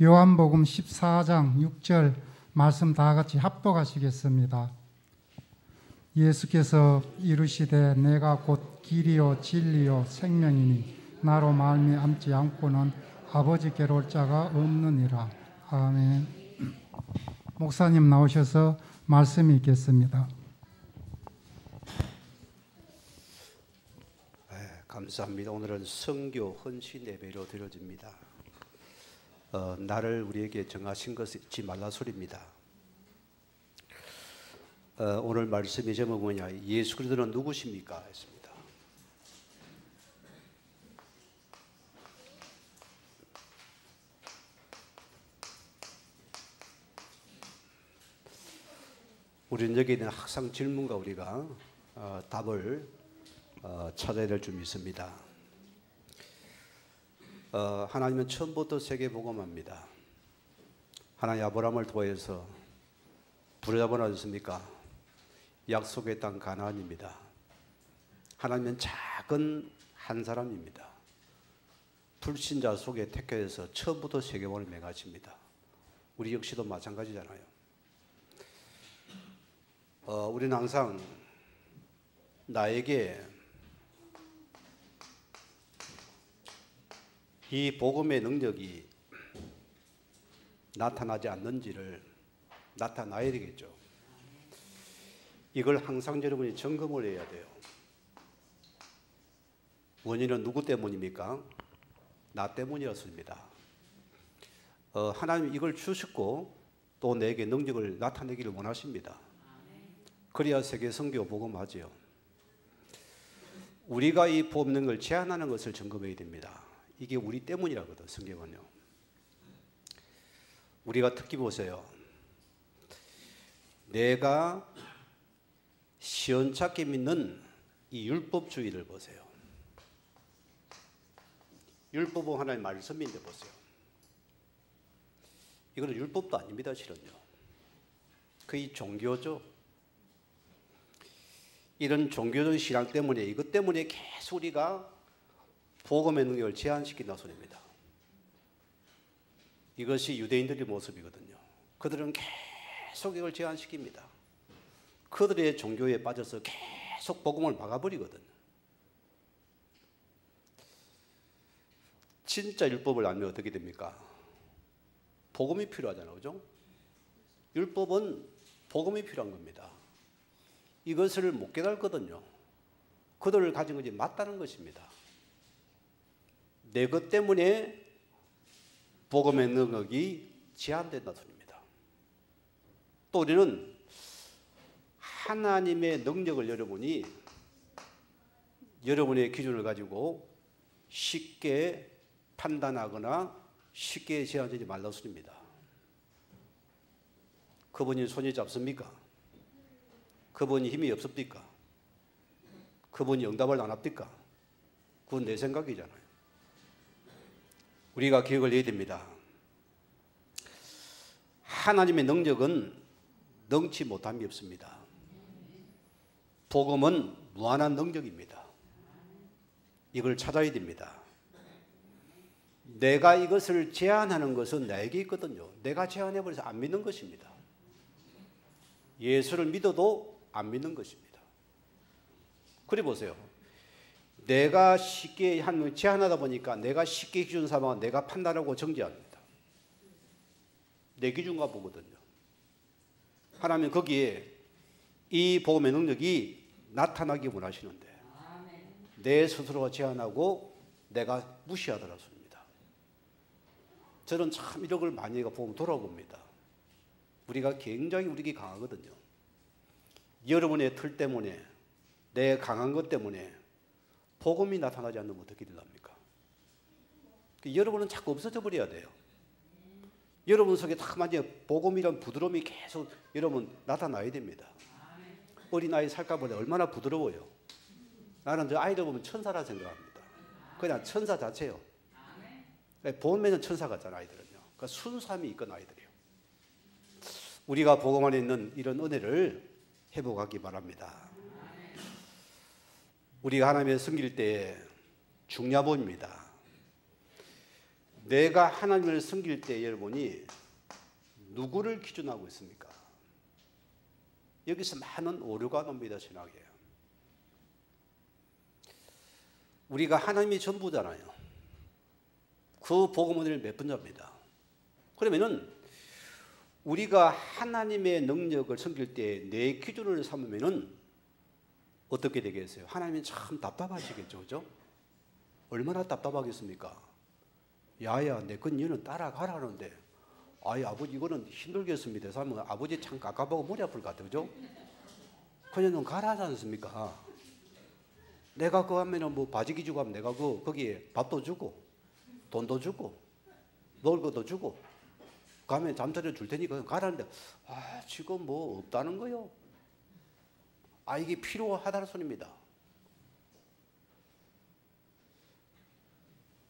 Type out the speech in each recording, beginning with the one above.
요한복음 14장 6절 말씀 다 같이 합독하시겠습니다. 예수께서 이르시되 내가 곧 길이요 진리요 생명이니 나로 말미암지 않고는 아버지께로 올 자가 없느니라. 아멘. 목사님 나오셔서 말씀 읽겠습니다. 감사합니다. 오늘은 성교 헌신 예배로 드려집니다. 나를 우리에게 정하신 것을 잊지 말라 소리입니다. 오늘 말씀의 제목은 뭐냐? 예수 그리스도는 누구십니까? 했습니다. 우리는 여기에 대한 항상 질문과 우리가 답을 찾아야 될 줄 믿습니다. 하나님은 처음부터 세계복음합니다. 하나님 아브라함을 도와서 부르자고 하셨습니까? 약속의 땅 가나안입니다. 하나님은 작은 한 사람입니다. 불신자 속에 택해서 처음부터 세계복음을 맹하십니다. 우리 역시도 마찬가지잖아요. 우리는 항상 나에게 이 복음의 능력이 나타나지 않는지를 나타나야 되겠죠. 이걸 항상 여러분이 점검을 해야 돼요. 원인은 누구 때문입니까? 나 때문이었습니다. 하나님 이걸 주셨고 또 내게 능력을 나타내기를 원하십니다. 그래야 세계 선교 복음하지요. 우리가 이 복음 능력을 제한하는 것을 점검해야 됩니다. 이게 우리 때문이라거든, 성경은요. 우리가 특히 보세요. 내가 시원찮게 믿는 이 율법주의를 보세요. 율법은 하나님의 말씀인데 보세요. 이거는 율법도 아닙니다, 실은요. 거의 종교죠. 이런 종교적 신앙 때문에, 이것 때문에 계속 우리가 복음의 능력을 제한시킨다 소리입니다. 이것이 유대인들의 모습이거든요. 그들은 계속 이걸 제한시킵니다. 그들의 종교에 빠져서 계속 복음을 막아버리거든요. 진짜 율법을 알면 어떻게 됩니까? 복음이 필요하잖아요, 그죠? 율법은 복음이 필요한 겁니다. 이것을 못 깨달거든요. 그들을 가진 것이 맞다는 것입니다. 내 것 때문에 복음의 능력이 제한된다 소리입니다. 또 우리는 하나님의 능력을 여러분의 기준을 가지고 쉽게 판단하거나 쉽게 제한되지 말라 소리입니다. 그분이 손이 잡습니까? 그분이 힘이 없습니까? 그분이 응답을 안 합니까? 그건 내 생각이잖아요. 우리가 기억을 해야 됩니다. 하나님의 능력은 능치 못함이 없습니다. 복음은 무한한 능력입니다. 이걸 찾아야 됩니다. 내가 이것을 제한하는 것은 나에게 있거든요. 내가 제한해버려서 안 믿는 것입니다. 예수를 믿어도 안 믿는 것입니다. 그래 보세요. 내가 쉽게 제한하다 보니까 내가 쉽게 기준 삼아 내가 판단하고 정죄합니다. 내 기준과 보거든요. 하나님 거기에 이 복음의 능력이 나타나기 원하시는데 내 스스로가 제한하고 내가 무시하더라 소리입니다. 저는 참 이런 걸 많이 보면 돌아봅니다. 우리가 굉장히 우리가 강하거든요. 여러분의 틀 때문에 내 강한 것 때문에 복음이 나타나지 않으면 어떻게 될랍니까? 여러분은 자꾸 없어져 버려야 돼요. 여러분 속에 다 만약에 복음이란 부드러움이 계속 여러분 나타나야 됩니다. 어린아이 살까보다 얼마나 부드러워요. 나는 저 아이들 보면 천사라 생각합니다. 그냥 천사 자체요. 보면 천사 같잖아, 아이들은요. 그러니까 순수함이 있건 아이들이요. 우리가 복음 안에 있는 이런 은혜를 회복하기 바랍니다. 우리가 하나님의 섬길 때의 중요합니다. 내가 하나님을 섬길 때 여러분이 누구를 기준하고 있습니까? 여기서 많은 오류가 납니다. 신학에. 우리가 하나님이 전부잖아요. 그 복음을 몇 번째입니다. 그러면은 우리가 하나님의 능력을 섬길 때 내 기준을 삼으면은 어떻게 되겠어요? 하나님이 참 답답하시겠죠, 그죠? 얼마나 답답하겠습니까? 야야, 내 건 너는 따라가라는데, 아이 아버지 이거는 힘들겠습니다. 하면 아버지 참 깝깝하고 머리 아플 것 같아요, 그죠? 그냥 가라 하지 않습니까? 내가 그거 하면은 뭐 바지기 주고 하면 내가 거기에 밥도 주고, 돈도 주고, 먹을 것도 주고, 가면 잠자리 줄 테니까 가라는데, 아, 지금 뭐 없다는 거요. 아, 이게 필요하다는 소리입니다.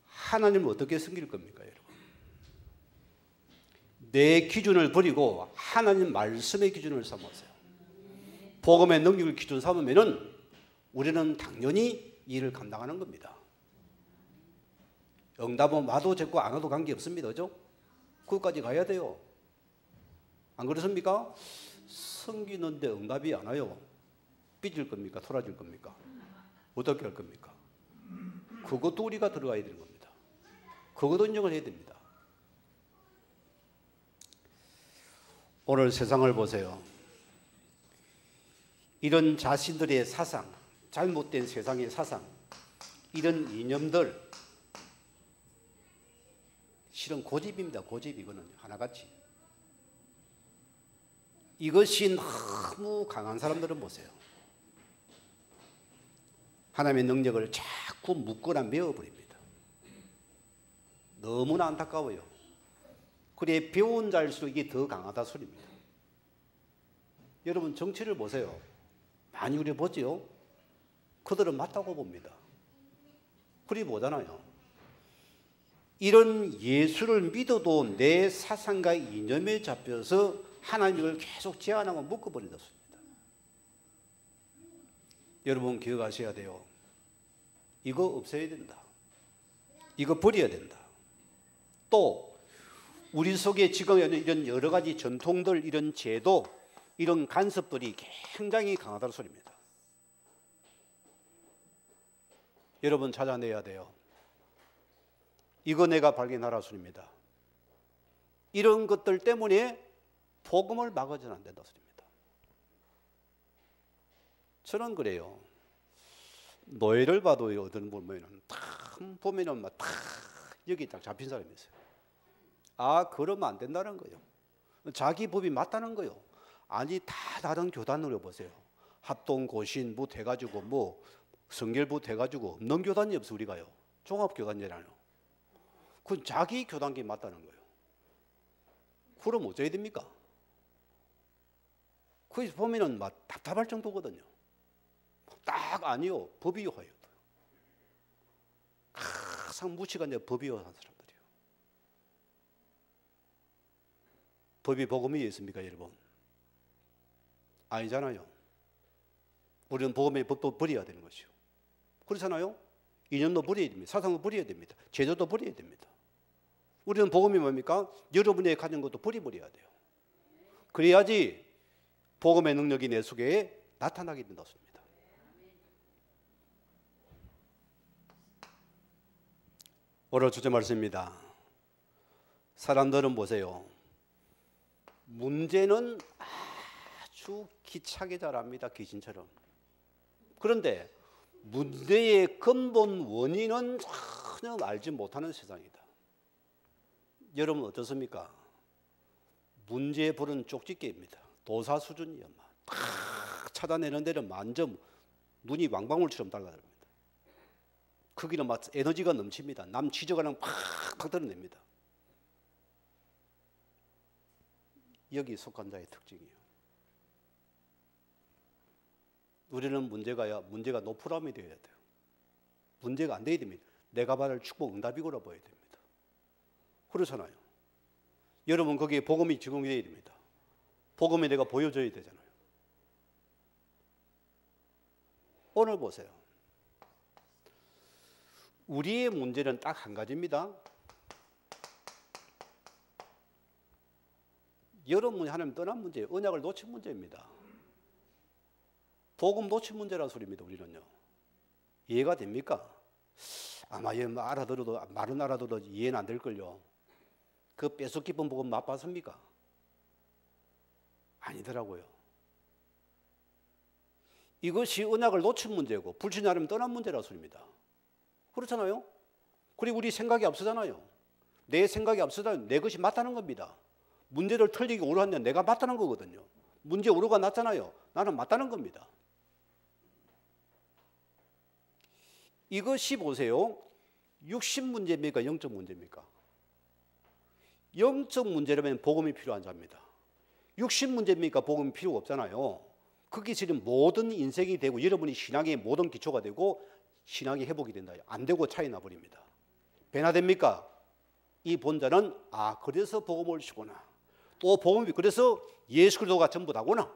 하나님을 어떻게 섬길 겁니까, 여러분? 내 기준을 버리고 하나님 말씀의 기준을 삼으세요. 복음의 능력을 기준 삼으면은 우리는 당연히 일을 감당하는 겁니다. 응답은 와도 됐고 안 와도 관계없습니다. 그죠? 그것까지 가야 돼요. 안 그렇습니까? 섬기는데 응답이 안 와요. 삐질 겁니까? 토라질 겁니까? 어떻게 할 겁니까? 그것도 우리가 들어가야 되는 겁니다. 그것도 인정을 해야 됩니다. 오늘 세상을 보세요. 이런 자신들의 사상, 잘못된 세상의 사상, 이런 이념들, 실은 고집입니다. 고집. 이거는 하나같이. 이것이 너무 강한 사람들은 보세요. 하나님의 능력을 자꾸 묶거나 메어버립니다. 너무나 안타까워요. 그래 배운 자일수록 이게 더 강하다 소리입니다. 여러분 정치를 보세요. 많이 우리 보죠. 그들은 맞다고 봅니다. 그리 보잖아요. 이런 예수를 믿어도 내 사상과 이념에 잡혀서 하나님을 계속 제한하고 묶어버린다 소리입니다. 여러분 기억하셔야 돼요. 이거 없애야 된다. 이거 버려야 된다. 또 우리 속에 지금 이런 여러 가지 전통들, 이런 제도, 이런 간섭들이 굉장히 강하다는 소리입니다. 여러분 찾아내야 돼요. 이거 내가 발견하라 소리입니다. 이런 것들 때문에 복음을 막아서는 안 된다 소리입니다. 저는 그래요. 노예를 봐도 어떤 보면은 탁 보면은 막 탁 여기 딱 잡힌 사람이 있어요. 아, 그러면 안 된다는 거예요. 자기 법이 맞다는 거예요. 아니 다 다른 교단으로 보세요. 합동고신 뭐 돼가지고 뭐 성결부 돼가지고 없는 교단이 없어 우리가요. 종합교단이라요. 그건 자기 교단이 맞다는 거예요. 그럼 어쩌야 됩니까? 거기서 보면은 막 답답할 정도거든요. 딱 아니요. 법이요해요. 항상 무치가 이제 법이요한 사람들이에요. 법이 복음이 있습니까, 여러분? 아니잖아요. 우리는 복음의 법도 버려야 되는 것이요. 그렇잖아요. 이념도 버려야 됩니다. 사상도 버려야 됩니다. 제도도 버려야 됩니다. 우리는 복음이 뭡니까? 여러분이 가진 것도 버려야 돼요. 그래야지 복음의 능력이 내 속에 나타나게 된다 소리입니다. 오늘 주제 말씀입니다. 사람들은 보세요. 문제는 아주 기차게 잘합니다. 귀신처럼. 그런데 문제의 근본 원인은 전혀 알지 못하는 세상이다. 여러분 어떻습니까? 문제의 불은 쪽집게입니다. 도사 수준이야. 탁 찾아내는 데는 만점 눈이 왕방울처럼 달라듭니다. 거기는 막 에너지가 넘칩니다. 남 지적하는 팍팍 드러냅니다. 여기 속한 자의 특징이에요. 우리는 문제가 노프람이 되어야 돼요. 문제가 안 돼야 됩니다. 내가 받을 축복 응답이고라 보여야 됩니다. 그렇잖아요. 여러분 거기에 복음이 적용돼야 됩니다. 복음이 내가 보여줘야 되잖아요. 오늘 보세요. 우리의 문제는 딱 한 가지입니다. 여러분이 하나님 떠난 문제, 언약을 놓친 문제입니다. 복음 놓친 문제라는 소리입니다. 우리는요. 이해가 됩니까? 아마 알아들어도 말은 알아들어도 이해는 안 될걸요. 그 뼛속 깊은 복음 맛봤습니까? 아니더라고요. 이것이 언약을 놓친 문제고 불신자 하나님 떠난 문제라는 소리입니다. 그렇잖아요? 그리고 우리 생각이 앞서잖아요. 내 생각이 앞서잖아요. 내 것이 맞다는 겁니다. 문제를 틀리게 오르하면 내가 맞다는 거거든요. 문제 오르가 났잖아요. 나는 맞다는 겁니다. 이것이 보세요. 육신 문제입니까? 영적 문제입니까? 영적 문제라면 복음이 필요한 자입니다. 육신 문제입니까? 복음이 필요가 없잖아요. 그게 지금 모든 인생이 되고 여러분이 신앙의 모든 기초가 되고 신앙이 회복이 된다. 안 되고 차이 나버립니다. 변화됩니까? 이 본자는 그래서 복음을 주구나. 또 복음이 그래서 예수 그리스도가 전부다구나.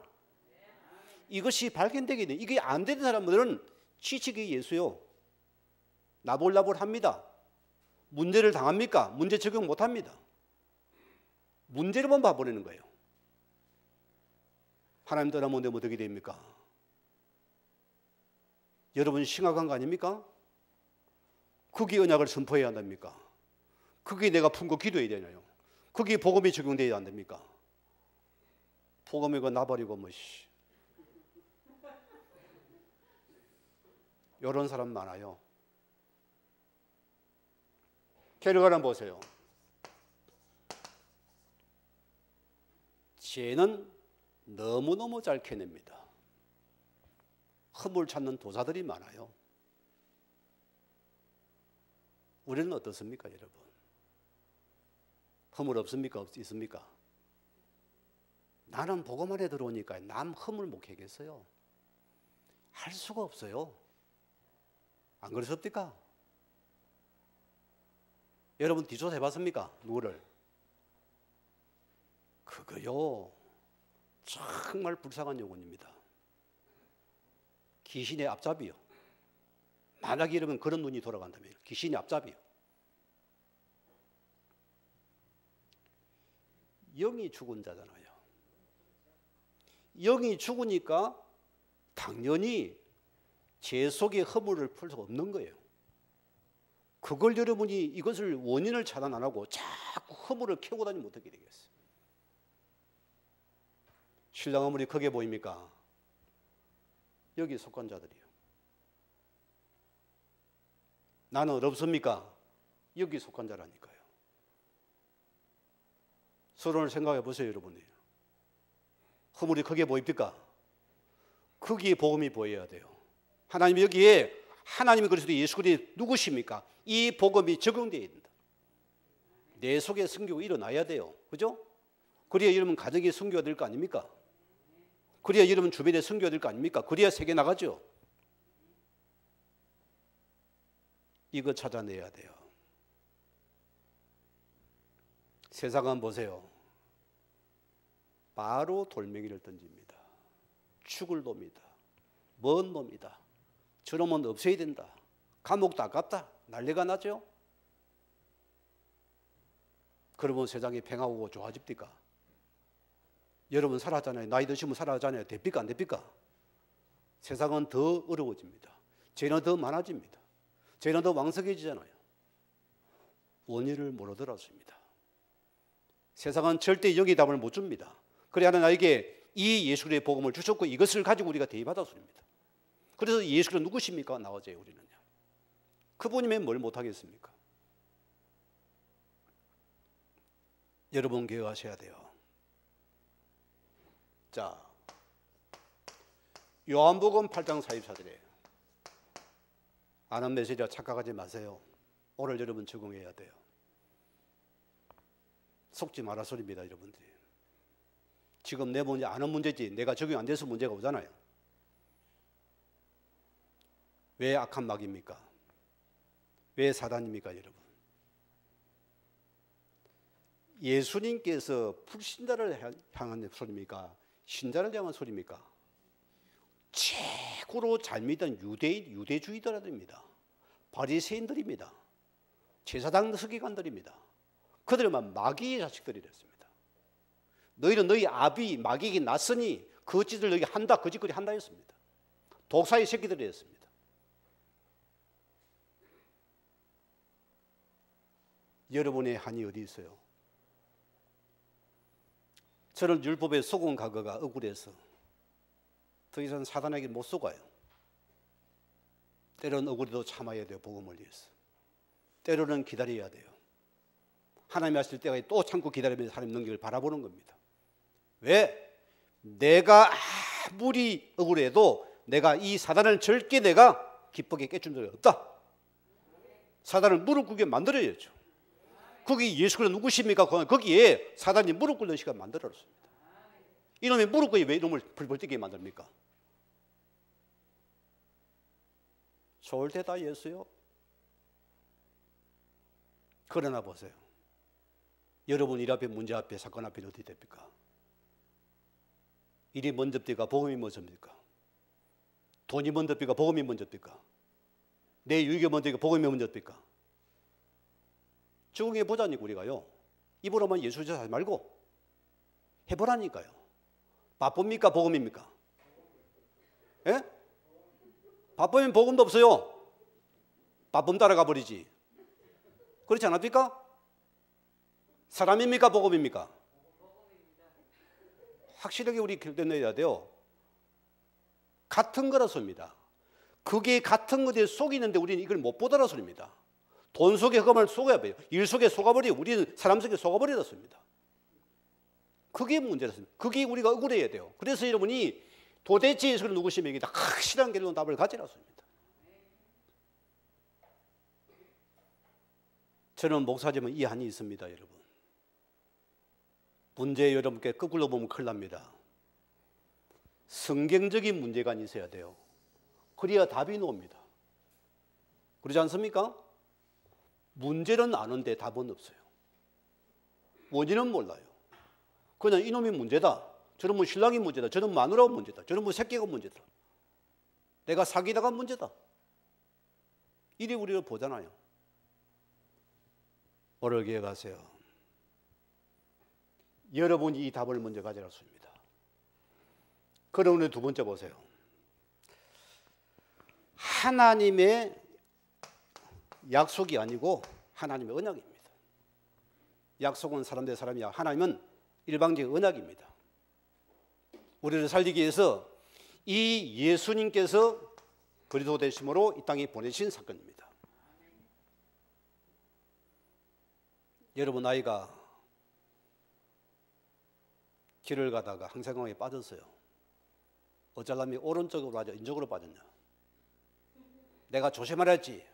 이것이 발견되게 돼. 이게 안 되는 사람들은 지식이 예수요. 나불나불합니다. 문제를 당합니까? 문제 적용 못합니다. 문제로만 봐버리는 거예요. 하나님 떠나면 되면 어떻게 됩니까? 여러분 심각한 거 아닙니까? 그게 언약을 선포해야 한답니까? 그게 내가 품고 기도해야 되나요? 그게 복음이 적용돼야 안 됩니까? 복음이 그거 나버리고 이런 사람 많아요. 결과를 보세요. 죄는 너무너무 잘 캐냅니다. 흠을 찾는 도사들이 많아요. 우리는 어떻습니까, 여러분? 흠을 없습니까? 있습니까? 나는 복음 안에 들어오니까 남 흠을 못 캐겠어요. 할 수가 없어요. 안 그러십니까? 여러분 뒤조사 해봤습니까? 누구를? 그거요 정말 불쌍한 영혼입니다. 귀신의 앞잡이요. 만약에 이러면 그런 눈이 돌아간다면 귀신의 앞잡이요. 영이 죽은 자잖아요. 영이 죽으니까 당연히 죄 속의 허물을 풀 수 없는 거예요. 그걸 여러분이 이것을 원인을 차단 안 하고 자꾸 허물을 캐고 다니면 어떻게 되겠어요? 신랑 아무리 크게 보입니까? 여기 속한 자들이요. 나는 어렵습니까? 여기 속한 자라니까요. 서로를 생각해 보세요, 여러분이. 허물이 크게 보입니까? 거기에 복음이 보여야 돼요. 하나님이 여기에 하나님이 그리스도 예수 그리스도 누구십니까? 이 복음이 적용되어야 된다. 내 속에 성교가 일어나야 돼요. 그죠? 그래야 여러분 가정이 성교가 될 거 아닙니까? 그래야 여러분 주변에 성교가 될 거 아닙니까? 그래야 세계 나가죠. 이거 찾아내야 돼요. 세상은 보세요. 바로 돌멩이를 던집니다. 죽을 놈이다. 먼 놈이다. 저놈은 없애야 된다. 감옥도 아깝다. 난리가 나죠. 그러면 세상이 평화하고 좋아집니까? 여러분 살았잖아요. 나이 드시면 살았잖아요. 됩니까? 안 됩니까? 세상은 더 어려워집니다. 죄는 더 많아집니다. 죄는 더 왕성해지잖아요. 원인을 모르더라습니다. 세상은 절대 여기 답을 못 줍니다. 그래 하나님 나에게 이 예수 그리스도의 복음을 주셨고 이것을 가지고 우리가 대입받았습니다. 그래서 예수 그리스도 누구십니까? 나오죠 우리는요. 그분이면 뭘 못하겠습니까? 여러분 기억하셔야 돼요. 자, 요한복음 8장 44절에 아는 메시지라 착각하지 마세요. 오늘 여러분 적응해야 돼요. 속지 마라 소리입니다, 여러분들이. 지금 내 문제 아는 문제지 내가 적용 안 돼서 문제가 오잖아요. 왜 악한 막입니까? 왜 사단입니까, 여러분? 예수님께서 불신자를 향한 소리입니까? 신자를 향한 소리입니까? 최고로 잘 믿던 유대주의자들입니다. 바리새인들입니다. 제사장 서기관들입니다. 그들만 마귀의 자식들이랬습니다. 너희는 너희 아비 마귀에게 났으니 그 짓을 너희가 한다, 그 짓거리 한다 했습니다. 독사의 새끼들이 했습니다. 여러분의 한이 어디 있어요? 저는 율법의 속은 과거가 억울해서 더 이상 사단에게 못 속아요. 때로는 억울해도 참아야 돼요. 복음을 위해서. 때로는 기다려야 돼요. 하나님이 하실 때가 또 참고 기다리면서 하나님 능력을 바라보는 겁니다. 왜? 내가 아무리 억울해도 내가 이 사단을 절대 내가 기쁘게 깨준 적이 없다. 사단을 무릎 꿇게 만들어야죠. 거기 예수 그리스도 누구십니까? 거기에 사단이 무릎 꿇는 시간 만들어놨습니다. 이놈이 무릎 꿇게 왜 이놈을 불벌 뛰게 만듭니까? 좋을 때 다 예수요. 그러나 보세요. 여러분 일 앞에, 문제 앞에, 사건 앞에 어디 됩니까? 일이 먼저입니까? 복음이 먼저입니까? 돈이 먼저입니까? 복음이 먼저입니까? 내 유익이 먼저입니까? 복음이 먼저입니까? 적응해 보자니까 우리가요. 입으로만 예수 하지 말고 해보라니까요. 바쁩니까? 복음입니까? 예? 바쁘면 복음도 없어요. 바쁨 따라가 버리지. 그렇지 않습니까? 사람입니까? 복음입니까? 확실하게 우리 결정해야 돼요. 같은 거라서입니다. 그게 같은 것에 속이는데 우리는 이걸 못 보더라 소리입니다. 돈 속에 흑암을 속아버려요. 일 속에 속아버리고 우리는 사람 속에 속아버렸습니다. 그게 문제였습니다. 그게 우리가 억울해야 돼요. 그래서 여러분이 도대체 예수는 누구시며 이게 확실한 결론 답을 가지라습니다. 저는 목사지만 이 한이 있습니다, 여러분. 문제 여러분께 거꾸로 보면 큰일 납니다. 성경적인 문제가 있어야 돼요. 그래야 답이 나옵니다. 그러지 않습니까? 문제는 아는데 답은 없어요. 원인은 몰라요. 그냥 이놈이 문제다. 저는 뭐 신랑이 문제다. 저는 마누라가 문제다. 저는 뭐 새끼가 문제다. 내가 사귀다가 문제다. 이리 우리를 보잖아요. 오늘 기회 가세요. 여러분이 이 답을 먼저 가져갔습니다. 그러면 두 번째 보세요. 하나님의 약속이 아니고 하나님의 언약입니다. 약속은 사람 대 사람이야. 하나님은 일방적인 언약입니다. 우리를 살리기 위해서 이 예수님께서 그리스도 되심으로 이 땅에 보내신 사건입니다. 여러분 아이가 길을 가다가 항상강에 빠졌어요. 어쩌려면 오른쪽으로 빠져 왼쪽으로 빠졌냐. 내가 조심하라 했지.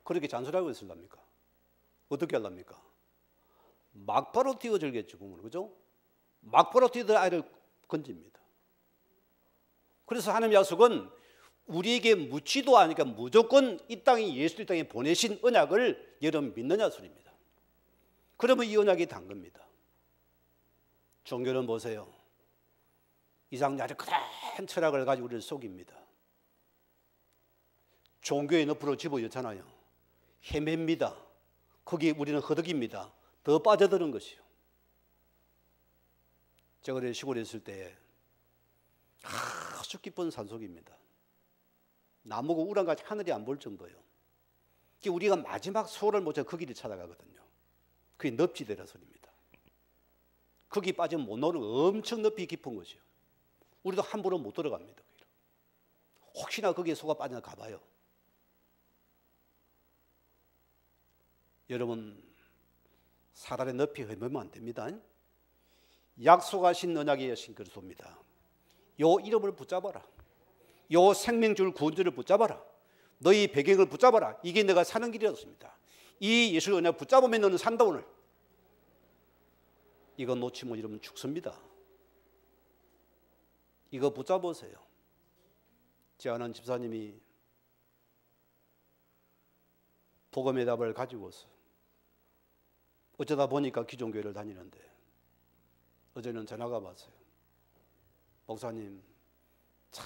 그렇게 잔소리하고 있을랍니까? 어떻게 하랍니까? 막바로 뛰어들겠지, 공을. 그죠? 막바로 뛰어들 아이를 건집니다. 그래서 하나님의 약속은 우리에게 묻지도 않으니까 무조건 이 땅에 예수 이 땅에 보내신 언약을 여러분 믿느냐 소리입니다. 그러면 이 언약이 단 겁니다. 종교는 보세요. 이상야를 그런 철학을 가지고 우리를 속입니다. 종교의 늪으로 집어넣잖아요. 헤맵니다. 거기에 우리는 허덕입니다. 더 빠져드는 것이요. 제가 그래 시골에 있을 때 아주 깊은 산속입니다. 나무가 우랑같이 하늘이 안 보일 정도예요. 우리가 마지막 소를 못 찾아 그 길을 찾아가거든요. 그게 늪지대라 소리입니다. 거기 빠지면 못 노는 엄청 높이 깊은 것이요. 우리도 함부로 못 들어갑니다. 혹시나 거기에 소가 빠져 가봐요. 여러분 사단의 늪이 헤매면 안 됩니다. 약속하신 언약의 여신 그리스도입니다. 요 이름을 붙잡아라. 요 생명줄 구원주를 붙잡아라. 너희 배경을 붙잡아라. 이게 내가 사는 길이었습니다. 이 예수의 언약 붙잡으면 너는 산다 오늘. 이거 놓치면 여러분 죽습니다. 이거 붙잡으세요. 제 아는 집사님이 복음의 답을 가지고 왔어요. 어쩌다 보니까 기존교회를 다니는데 어제는 전화가 왔어요. 목사님 참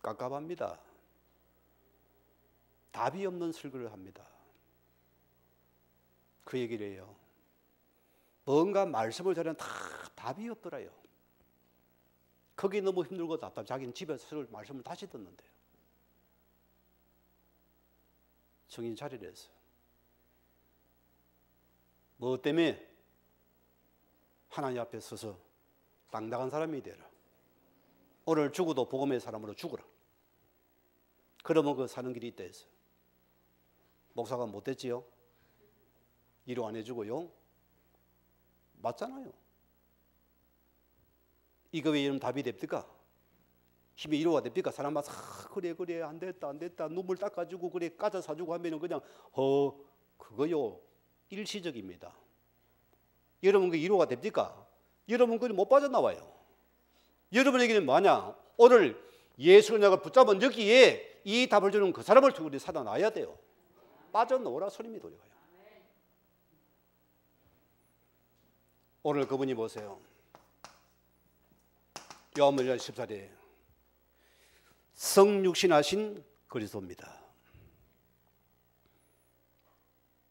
깝깝합니다. 답이 없는 설교를 합니다. 그 얘기를 해요. 뭔가 말씀을 전하면 다 답이 없더라요. 거기 너무 힘들고 답답. 자기는 집에서 말씀을 다시 듣는데요. 정신 차리라 했어요. 뭐 때문에? 하나님 앞에 서서 당당한 사람이 되라. 오늘 죽어도 복음의 사람으로 죽어라. 그러면 그 사는 길이 있다 했어요. 목사가 못됐지요? 위로 안 해주고요. 맞잖아요. 이거 왜 이러면 답이 됩니까? 힘이 위로가 됩니까? 사람 와서 그래 안 됐다 눈물 닦아주고 그래 까자 사주고 하면은 그냥 그거요 일시적입니다. 여러분 그 위로가 됩니까? 여러분 그게 못 빠져나와요. 여러분에게는 뭐냐? 오늘 예수 그녀가 붙잡은 여기에 이 답을 주는 그 사람을 두고 우리 살아나야 돼요. 빠져나오라 소리미 돌려가요. 오늘 그분이 보세요. 요한복음 1장 14절에 성육신하신 그리스도입니다.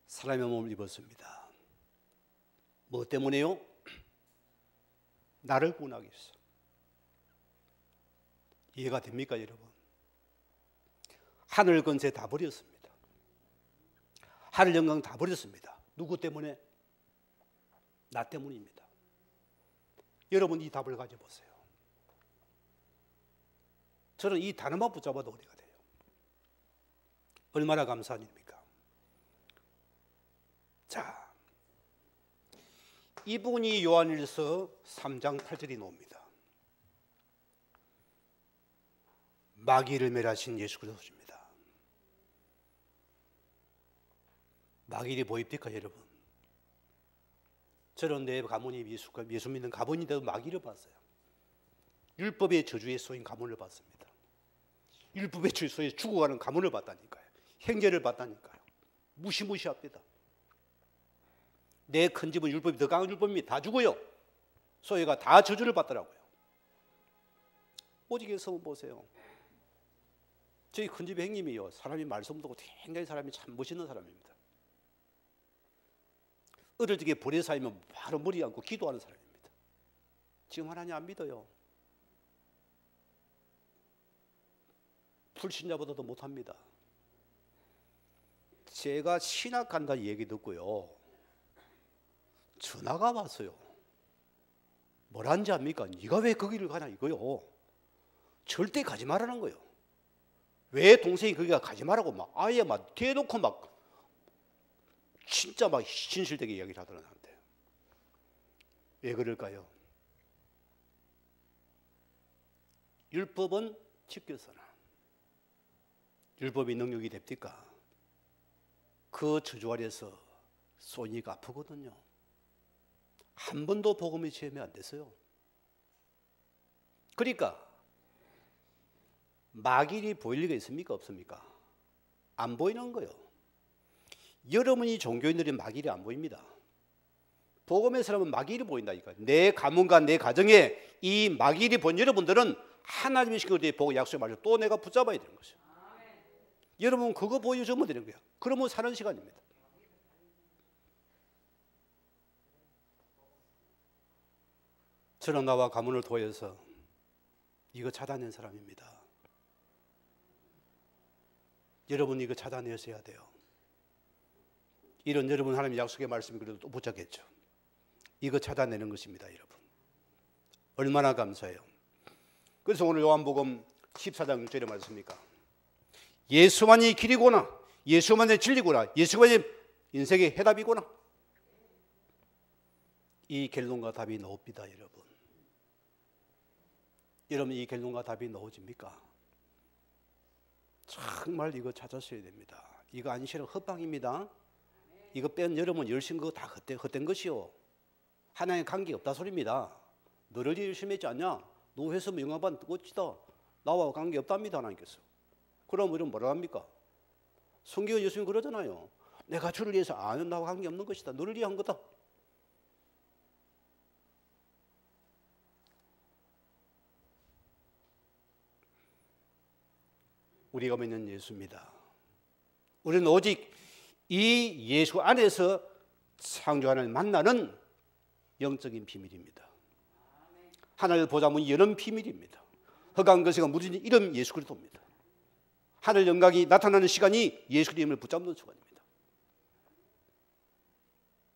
사람의 몸을 입었습니다. 뭐 때문에요? 나를 구원하기 위해서. 이해가 됩니까 여러분? 하늘 권세 다 버렸습니다. 하늘 영광 다 버렸습니다. 누구 때문에? 나 때문입니다. 여러분 이 답을 가져보세요. 저는 이 단어만 붙잡아도 은혜가 돼요. 얼마나 감사한 일입니까? 자, 이 부분이 요한일서 3장 8절이 나옵니다. 마귀를 멸하신 예수 그리스도십니다. 마귀를 보입니까 여러분? 저는 내 가문이 예수 믿는 가문인데도 마귀를 봤어요. 율법의 저주에 쏘인 가문을 봤습니다. 율법의 저주에 죽어가는 가문을 봤다니까요. 행제를 봤다니까요. 무시무시합니다. 내 큰 집은 율법이 더 강한 율법입니다. 다 죽어요. 소위가 다 저주를 받더라고요. 오직 예수님 보세요. 저희 큰 집의 형님이요. 사람이 말씀 듣고 굉장히 사람이 참 멋있는 사람입니다. 어릴 적에 불에 쌓이면 바로 머리 안고 기도하는 사람입니다. 지금 하나님 안 믿어요. 불신자보다도 못합니다. 제가 신학 간다 얘기 듣고요. 전화가 왔어요. 뭐라는지 압니까? 네가 왜 거기를 가냐 이거요. 절대 가지 말라는 거예요. 왜 동생이 거기 가지 말라고 막 아예 막 대놓고 막 진짜 막 진실되게 이야기를 하더라는데 왜 그럴까요? 율법은 지켰으나 율법이 능력이 됩니까? 그 저주 아래서 손이가 아프거든요. 한 번도 복음의 체험이 안 됐어요. 그러니까 마귀이 보일 리가 있습니까? 없습니까? 안 보이는 거예요. 여러분이 종교인들이 마귀이 안 보입니다. 복음의 사람은 마귀이 보인다니까요. 내 가문과 내 가정에 이 마귀이 본 여러분들은 하나님의 식구들이 보고 약속의 말을 또 내가 붙잡아야 되는 것이죠. 여러분 그거 보여주면 되는 거예요. 그러면 사는 시간입니다. 저는 나와 가문을 도와서 이거 찾아낸 사람입니다. 여러분 이거 찾아내셔야 돼요. 이런 여러분 하나님의 약속의 말씀이 그래도 또 붙잡겠죠. 이거 찾아내는 것입니다. 여러분 얼마나 감사해요. 그래서 오늘 요한복음 14장 6절에 말씀입니까? 예수만이 길이구나, 예수만이 진리구나, 예수만이 인생의 해답이구나. 이 결론과 답이 나옵니다. 여러분 여러분 이 결론과 답이 나오집니까? 정말 이거 찾았어야 됩니다. 이거 안시는 헛방입니다. 이거 뺀 여러분 열심 그거 다 헛된 것이요. 하나님 관계 없다 소리입니다. 너를 열심히 했지 않냐? 너 했으면 영화반 어찌다. 나와 관계 없답니다. 하나님께서. 그럼 우리는 뭐라 합니까? 성경은 예수님 그러잖아요. 내가 주를 위해서 아는 나와 관계 없는 것이다. 너를 위한 거다. 우리가 믿는 예수입니다. 우리는 오직 이 예수 안에서 창조하는 만나는 영적인 비밀입니다. 하늘 보좌 문이 여는 비밀입니다. 허강 거세가 무너진 이름 예수 그리스도입니다. 하늘 영광이 나타나는 시간이 예수 이름을 붙잡는 시간입니다.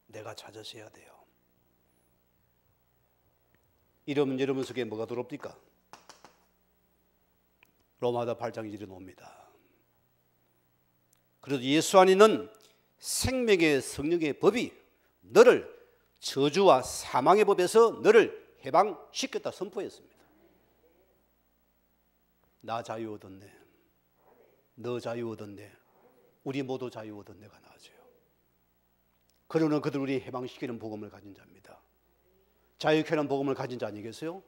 내가 찾으셔야 돼요. 이러면 여러분 속에 뭐가 들어옵니까? 로마서 8장 1절에 나옵니다. 그래도 예수 안에 있는 생명의 성령의 법이 너를 저주와 사망의 법에서 너를 해방시켰다 선포했습니다. 나 자유 얻었네. 너 자유 얻었네. 우리 모두 자유 얻었네가 나아져요. 그러는 그들 우리 해방시키는 복음을 가진 자입니다. 자유케 하는 복음을 가진 자 아니겠어요?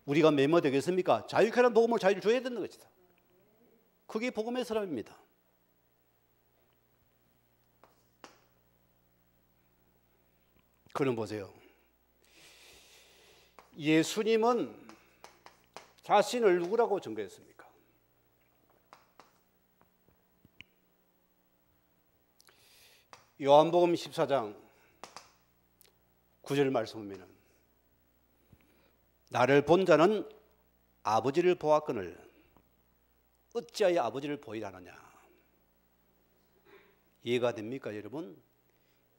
우리가 멤버 되겠습니까? 자유케 하는 복음을 자유를 줘야 되는 것이다. 그게 복음의 사람입니다. 그럼 보세요. 예수님은 자신을 누구라고 증거했습니까? 요한복음 14장 9절 말씀 보면 나를 본 자는 아버지를 보았거늘 어찌하여 아버지를 보이라 하느냐. 이해가 됩니까 여러분?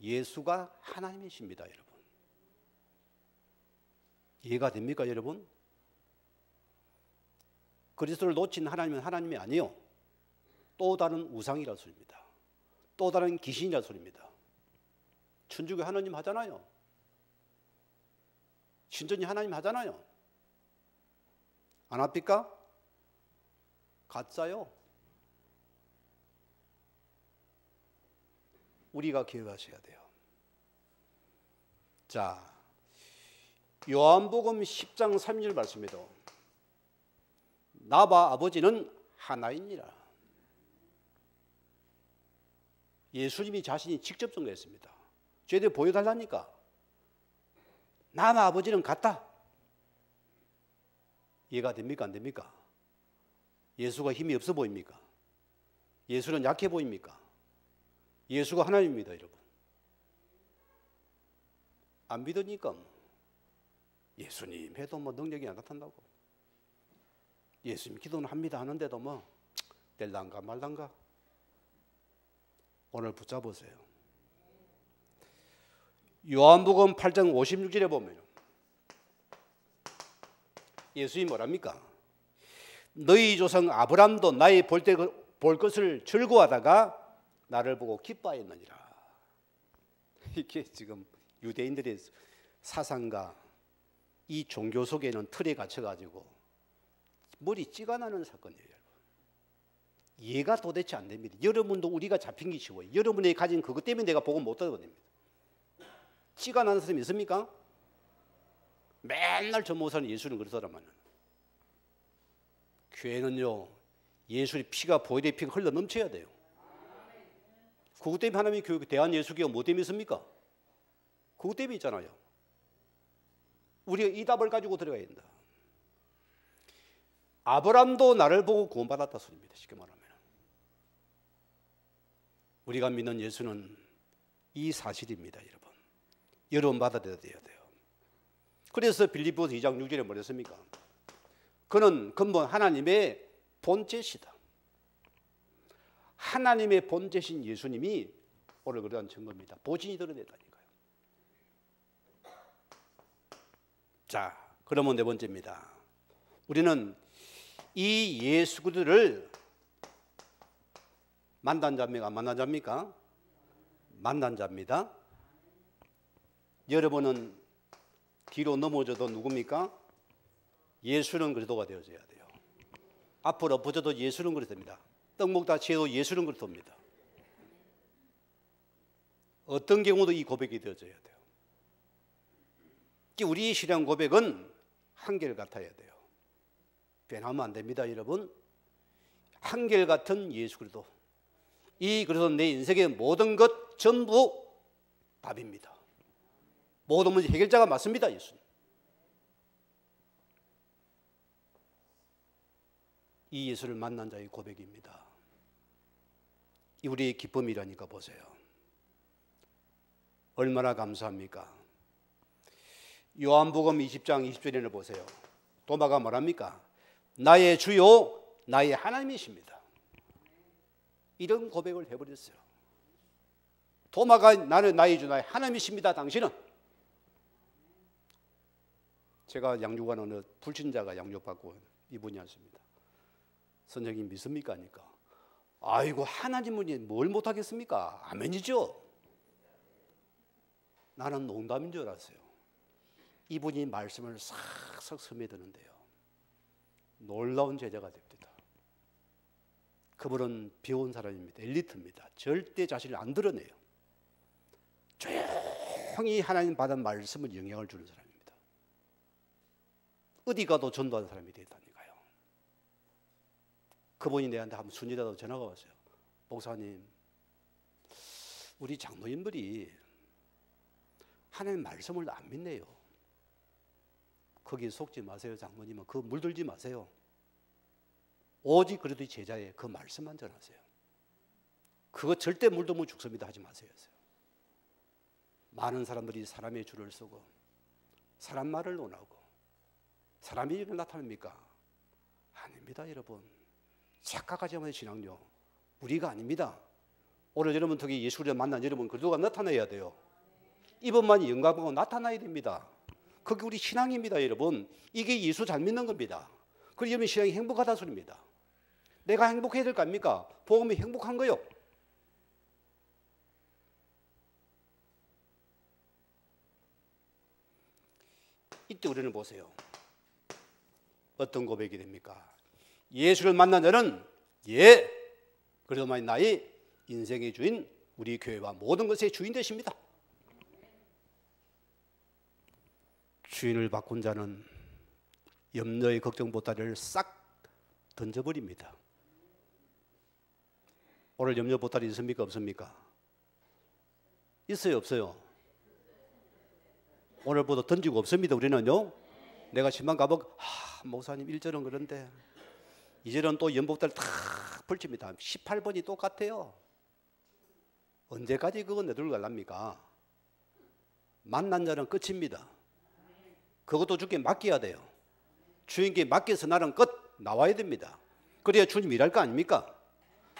예수가 하나님이십니다 여러분. 이해가 됩니까 여러분? 그리스도를 놓친 하나님은 하나님이 아니요 또 다른 우상이라 소리입니다. 또 다른 귀신이라 소리입니다. 천주교 하나님 하잖아요. 신전이 하나님 하잖아요. 안 합니까? 가짜요. 우리가 기억하셔야 돼요. 자, 요한복음 10장 3절 말씀입니다. 나와 아버지는 하나이니라. 예수님이 자신이 직접 증거했습니다. 저희들 보여달라니까. 나와 아버지는 같다. 이해가 됩니까? 안 됩니까? 예수가 힘이 없어 보입니까? 예수는 약해 보입니까? 예수가 하나님입니다 여러분. 안 믿으니까 예수님 해도 뭐 능력이 안 나타난다고. 예수님 기도는 합니다 하는데도 뭐 될란가 말란가. 오늘 붙잡으세요. 요한복음 8장 56절에 보면 예수님이 뭐랍니까? 너희 조상 아브람도 나의 볼 것을 즐거워하다가 나를 보고 기뻐하였느니라. 이게 지금 유대인들의 사상과 이 종교 속에는 틀에 갇혀가지고 머리 찌가 나는 사건이에요. 이해가 도대체 안 됩니다. 여러분도 우리가 잡힌 게 쉬워요. 여러분이 가진 그것 때문에 내가 복음 못 얻어냅니다. 찌가 나는 사람이 있습니까? 맨날 저 모사는 예수는 그러더라만. 교회는요 예수의 피가 보혈의 피가 흘러 넘쳐야 돼요. 그것 때문에 하나님의 교회 대한 예수교가 뭐 때문에 있습니까? 그것 때문에 있잖아요. 우리가 이 답을 가지고 들어가야 된다. 아브람도 나를 보고 구원받았다 소리입니다. 쉽게 말하면 우리가 믿는 예수는 이 사실입니다. 여러분 받아들여야 돼요. 그래서 빌립보서 2장 6절에 뭐랬습니까? 그는 근본 하나님의 본체시다. 하나님의 본체신 예수님이 오늘 그러한 증거입니다. 보신이 드러냈다니까요. 자, 그러면 네 번째입니다. 우리는 이 예수 그리스도를 만난 자입니까? 안 만난 자입니까? 만난 자입니다. 여러분은 뒤로 넘어져도 누굽니까? 예수는 그리스도가 되어져야 돼요. 앞으로 엎어져도 예수는 그리스도입니다. 떡 먹다 취해도 예수는 그리스도입니다. 어떤 경우도 이 고백이 되어져야 돼요. 우리의 신앙 고백은 한결같아야 돼요. 변하면 안 됩니다, 여러분. 한결같은 예수 그리스도. 이 그래서 내 인생의 모든 것 전부 답입니다. 모든 문제 해결자가 맞습니다, 예수님. 이 예수를 만난 자의 고백입니다. 이 우리의 기쁨이라니까 보세요. 얼마나 감사합니까? 요한복음 20장 20절에는 보세요. 도마가 뭐랍니까? 나의 주요 나의 하나님이십니다. 이런 고백을 해버렸어요. 도마가 나는 나의 주 나의 하나님이십니다. 당신은. 제가 양육한 어느 불신자가 양육받고 이분이 왔습니다. 선생님 믿습니까? 하니까 아이고 하나님은 뭘 못하겠습니까? 아멘이죠. 나는 농담인 줄 알았어요. 이분이 말씀을 싹싹 스며드는데요. 놀라운 제자가 됩니다. 그분은 배운 사람입니다. 엘리트입니다. 절대 자신을 안 드러내요. 조용히 하나님 받은 말씀을 영향을 주는 사람입니다. 어디 가도 전도하는 사람이 됐다니까요. 그분이 내한테 한번 순이라도 전화가 왔어요. 목사님, 우리 장로님들이 하나님 말씀을 안 믿네요. 거기에 속지 마세요. 장로님은 그거 물들지 마세요. 오직 그래도 제자의 그 말씀만 전하세요. 그거 절대 물들면 죽습니다 하지 마세요. 많은 사람들이 사람의 줄을 서고 사람 말을 논하고 사람이 이렇게 나타납니까? 아닙니다 여러분. 착각하자마자 신앙요 우리가 아닙니다. 오늘 여러분 통해 예수를 만난 여러분 그리스도가 나타나야 돼요. 이번만이 영광하고 나타나야 됩니다. 그게 우리 신앙입니다 여러분. 이게 예수 잘 믿는 겁니다. 그리고 여러분 신앙이 행복하다 소리입니다. 내가 행복해야 될 거 아닙니까? 복음이 행복한 거요. 이때 우리는 보세요. 어떤 고백이 됩니까? 예수를 만난 자는 그래도만 나의 인생의 주인 우리 교회와 모든 것의 주인 되십니다. 주인을 바꾼 자는 염려의 걱정 보따리를 싹 던져버립니다. 오늘 염려 보따리 있습니까? 없습니까? 있어요? 없어요? 오늘부터 던지고 없습니다. 우리는요. 내가 신방 가보고 목사님 1절은 그런데 2절은 또 연복다리 탁 펼칩니다. 18번이 똑같아요. 언제까지 그거 내들고 갈랍니까? 만난 자는 끝입니다. 그것도 주께 맡겨야 돼요. 주인께 맡겨서 나는 끝 나와야 됩니다. 그래야 주님 일할 거 아닙니까?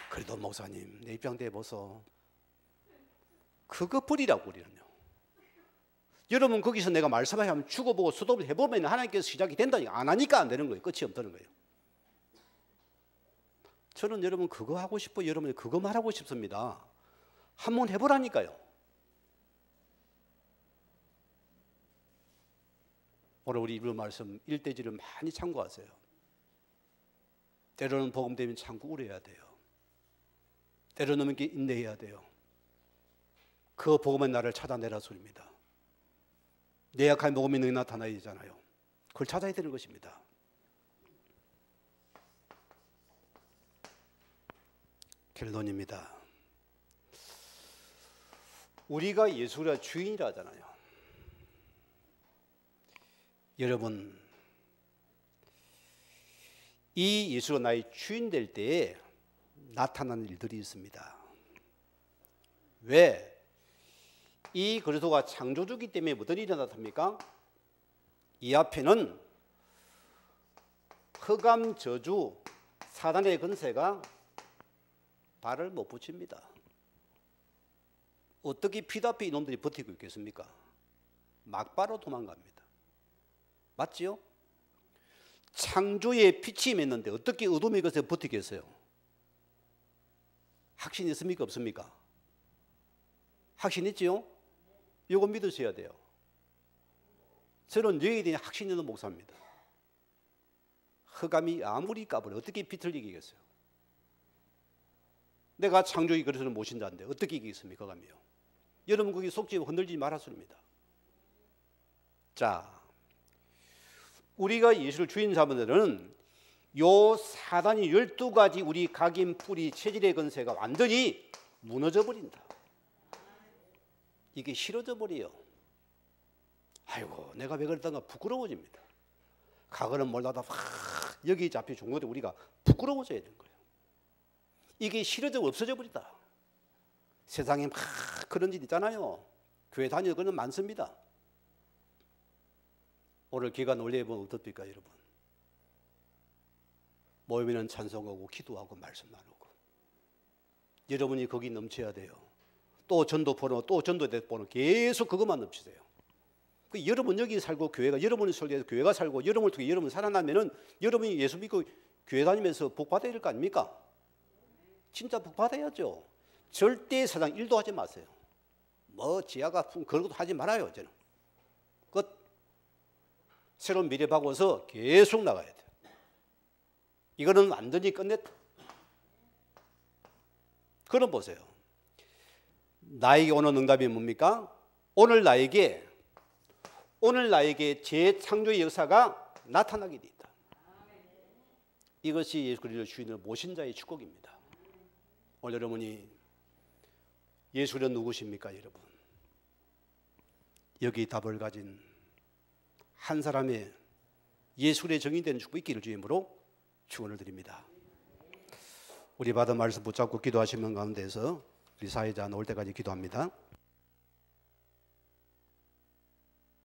그래도 목사님 내 입장대 보소. 그거 버리라고 우리는요. 여러분 거기서 내가 말씀하면 죽어보고 수도를 해보면 하나님께서 시작이 된다니까. 안 하니까 안 되는 거예요. 끝이 없다는 거예요. 저는 여러분 그거 하고 싶고 여러분이 그거 말하고 싶습니다. 한번 해보라니까요. 오늘 우리 이번 말씀 1대지를 많이 참고하세요. 때로는 복음 되면 참고 울어야 돼요. 때로는 인내해야 돼요. 그 복음의 나를 찾아내라 소리입니다. 내 약한 복음이 너희 나타나야 되잖아요. 그걸 찾아야 되는 것입니다. 결론입니다. 우리가 예수가 주인이라 하잖아요. 여러분, 이 예수가 나의 주인 될 때에 나타나는 일들이 있습니다. 왜? 이 그리스도가 창조주기 때문에 어떤 일이 나타납니까? 이 앞에는 흑암 저주 사단의 권세가 발을 못 붙입니다. 어떻게 피답해 이놈들이 버티고 있겠습니까? 막바로 도망갑니다. 맞지요? 창조의 빛이 맺는데 어떻게 어둠의 것에 버티겠어요? 확신 있습니까? 없습니까? 확신 있지요? 이거 믿으셔야 돼요. 저는 여기에 대한 확신 있는 목사입니다. 흑암이 아무리 까불어 어떻게 빛을 이기겠어요? 내가 창조의 그리스도를 모신 자인데 어떻게 이기겠습니까? 흑암이요. 여러분 거기 속지 흔들지 말았습니다. 자, 우리가 예수를 주인 삼으면은 요 사단이 12가지 우리 각인 뿌리 체질의 건세가 완전히 무너져 버린다. 이게 싫어져 버려요. 아이고 내가 왜 그랬던가 부끄러워집니다. 과거는 몰라도 여기 잡혀 죽은 것도 우리가 부끄러워져야 되는 거예요. 이게 싫어져 없어져 버리다. 세상에 막 그런 일 있잖아요. 교회 다니는 그런 많습니다. 오늘 기가 놀려보면 어떻습니까, 여러분? 모이면 찬송하고 기도하고 말씀 나누고. 여러분이 거기 넘쳐야 돼요. 또 전도 보러, 또 전도대 보러 계속 그것만 넘치세요. 그 여러분 여기 살고 교회가 여러분이 설계해서 교회가 살고 여러분을 통해 여러분 살아나면은 여러분이 예수 믿고 교회 다니면서 복 받아야 될 거 아닙니까? 진짜 복 받아야죠. 절대 사상 일도 하지 마세요. 뭐 지하가 그런 것도 하지 말아요. 저는 그 새로운 미래 바꿔서 계속 나가야 돼요. 이거는 완전히 끝냈다. 그럼 보세요. 나에게 오는 응답이 뭡니까? 오늘 나에게 재창조의 역사가 나타나게 돼 있다. 이것이 예수 그리스도 주인을 모신 자의 축복입니다. 오늘 여러분이 예수는 누구십니까, 여러분? 여기 답을 가진 한 사람의 예수의 정의되는 축복 있기를 주임으로 축원을 드립니다. 우리 받은 말씀 붙잡고 기도하시는 가운데서 우리 사회자 나올 때까지 기도합니다.